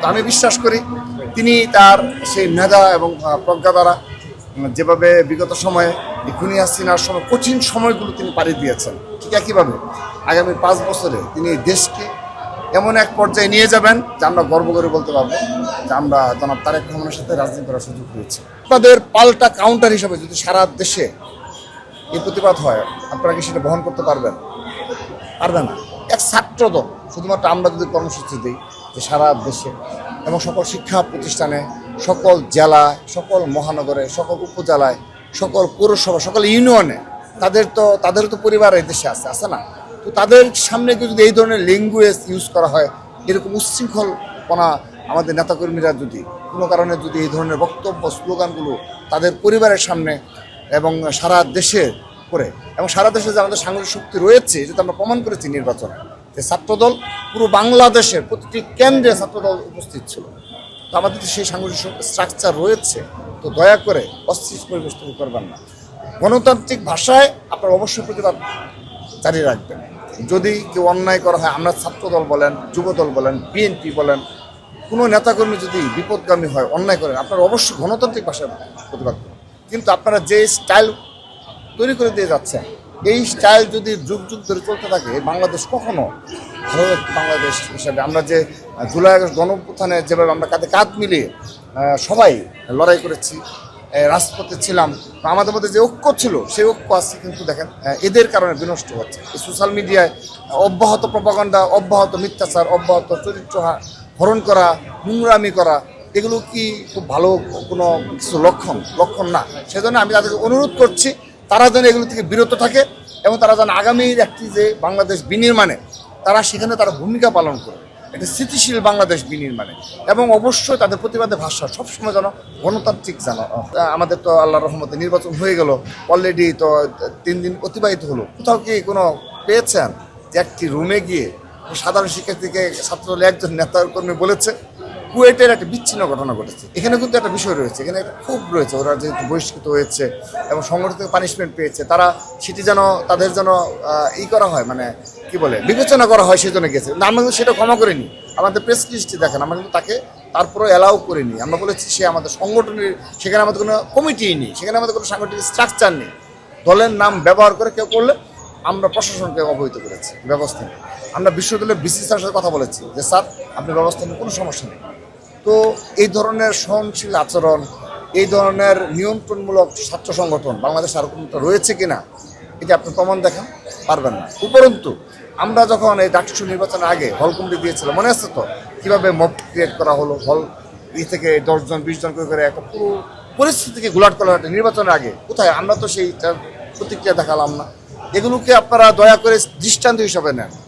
তো আমি বিশ্বাস করি তিনি তার সেই মেধা এবং প্রজ্ঞা দ্বারা যেভাবে বিগত সময়ে খুনি হাসিনার সময় কঠিন সময়গুলো তিনি পাড়ি দিয়েছেন, ঠিক একইভাবে আগামী 5 বছরে তিনি এই দেশকে এমন এক পর্যায়ে নিয়ে যাবেন যে আমরা গর্ব করে বলতে পারবো যে আমরা জনাব তারেক রহমানের সাথে রাজনীতি করার সুযোগ পেয়েছি। আপনাদের পাল্টা কাউন্টার হিসাবে যদি সারা দেশে এই প্রতিবাদ হয়, আপনারা কি সেটা বহন করতে পারবেন? পারবেন না। এক ছাত্রদল শুধুমাত্র আমরা যদি কর্মসূচি দিই যে সারা দেশে এবং সকল শিক্ষা প্রতিষ্ঠানে, সকল জেলায়, সকল মহানগরে, সকল উপজেলায়, সকল পৌরসভা, সকল ইউনিয়নে তাদেরও তো পরিবার এই দেশে আছে না? তো তাদের সামনে যদি এই ধরনের ল্যাঙ্গুয়েজ ইউজ করা হয়, এরকম উচ্ছৃঙ্খলপনা আমাদের নেতাকর্মীরা যদি কোনো কারণে যদি এই ধরনের বক্তব্য স্লোগানগুলো তাদের পরিবারের সামনে এবং সারা দেশে করে এবং সারা দেশে যে আমাদের সাংগঠনিক শক্তি রয়েছে, যেটা আমরা প্রমাণ করেছি নির্বাচনে, যে ছাত্রদল পুরো বাংলাদেশের প্রতিটি কেন্দ্রে ছাত্রদল উপস্থিত ছিল। তো আমাদের সেই সাংগঠনিক স্ট্রাকচার রয়েছে, তো দয়া করে অস্থির পরিবেশ তৈরি করবেন না। গণতান্ত্রিক ভাষায় আপনার অবশ্যই প্রতিবাদ জারি রাখবেন। যদি কেউ অন্যায় করা হয়, আমরা ছাত্রদল বলেন, যুবদল বলেন, বিএনপি বলেন, কোনো নেতাকর্মী যদি বিপদগামী হয়, অন্যায় করেন, আপনারা অবশ্যই গণতান্ত্রিক ভাষায় প্রতিবাদ করুন। কিন্তু আপনারা যে স্টাইল তৈরি করে দিয়ে যাচ্ছেন, এই স্টাইল যদি যুগ যুগ ধরে চলতে থাকে, বাংলাদেশ কখনো ভালো বাংলাদেশ হিসাবে আমরা যে জুলাই আগস্ট গণঅভ্যুত্থানে যেভাবে আমরা কাঁধে কাঁধ মিলিয়ে সবাই লড়াই করেছি, রাজপথে ছিলাম, আমাদের মধ্যে যে ঐক্য ছিল সেই ঐক্য আজকে কিন্তু দেখেন এদের কারণে বিনষ্ট হচ্ছে। এই সোশ্যাল মিডিয়ায় অব্যাহত প্রপাগান্ডা, অব্যাহত মিথ্যাচার, অব্যাহত চরিত্র হরণ করা, নোংরামি করা, এগুলো কি খুব ভালো কোনো কিছু লক্ষণ না। সেজন্য আমি তাদেরকে অনুরোধ করছি তারা যেন এগুলো থেকে বিরত থাকে এবং তারা যেন আগামীর একটি যে বাংলাদেশ বিনির্মাণে তারা সেখানে তারা ভূমিকা পালন করে, একটা স্থিতিশীল বাংলাদেশ বিনির্মাণে, এবং অবশ্যই তাদের প্রতিবাদের ভাষা সবসময় যেন গণতান্ত্রিক যেন। আমাদের তো আল্লাহর রহমতে নির্বাচন হয়ে গেল, অলরেডি তো 3 দিন অতিবাহিত হলো। কোথাও কি কোনো পেয়েছেন যে একটি রুমে গিয়ে সাধারণ শিক্ষার্থীকে ছাত্রদল একজন নেতাকর্মী বলেছে কুয়েটের একটা বিচ্ছিন্ন ঘটনা ঘটেছে? এখানে কিন্তু একটা বিষয় রয়েছে, এখানে একটা ক্ষোভ রয়েছে, ওরা যেহেতু বহিষ্কৃত হয়েছে এবং সংগঠিত পানিশমেন্ট পেয়েছে, তারা সেটি যেন তাদের যেন করা হয়, মানে কি বলে, বিবেচনা করা হয়, সেই জন্য গেছে। কিন্তু আমরা কিন্তু সেটা ক্ষমা করিনি। আমাদের প্রেস লিস্টে দেখেন, আমরা কিন্তু তাকে তারপরেও অ্যালাউ করিনি। আমরা বলেছি সে আমাদের সংগঠনের, সেখানে আমাদের কোনো কমিটি নেই, সেখানে আমাদের কোনো সাংগঠনিক স্ট্রাকচার নেই। দলের নাম ব্যবহার করে কেউ করলে আমরা প্রশাসনকে অবহিত করেছি ব্যবস্থা নিয়ে। আমরা বিশ্ববিদ্যালয়ের বিসি স্যারের সাথে কথা বলেছি যে স্যার আপনি ব্যবস্থা নিয়ে কোনো সমস্যা নেই। তো এই ধরনের সহনশীল আচরণ, এই ধরনের নিয়ন্ত্রণমূলক ছাত্র সংগঠন বাংলাদেশে আর কোনটা রয়েছে কিনা, এটা আপনি প্রমাণ দেখান পারবেন না। উপরন্তু আমরা যখন এই ডাকসু নির্বাচনের আগে হল কমিটি দিয়েছিলাম, মনে আছে তো কীভাবে মব ক্রিয়েট করা হলো, হল থেকে 10 জন 20 জন করে একটা পুরো পরিস্থিতিকে ঘোলাট করা একটা নির্বাচনের আগে, কোথায় আমরা তো সেইটার প্রতিক্রিয়া দেখালাম না। এগুলোকে আপনারা দয়া করে দৃষ্টান্ত হিসাবে নেন।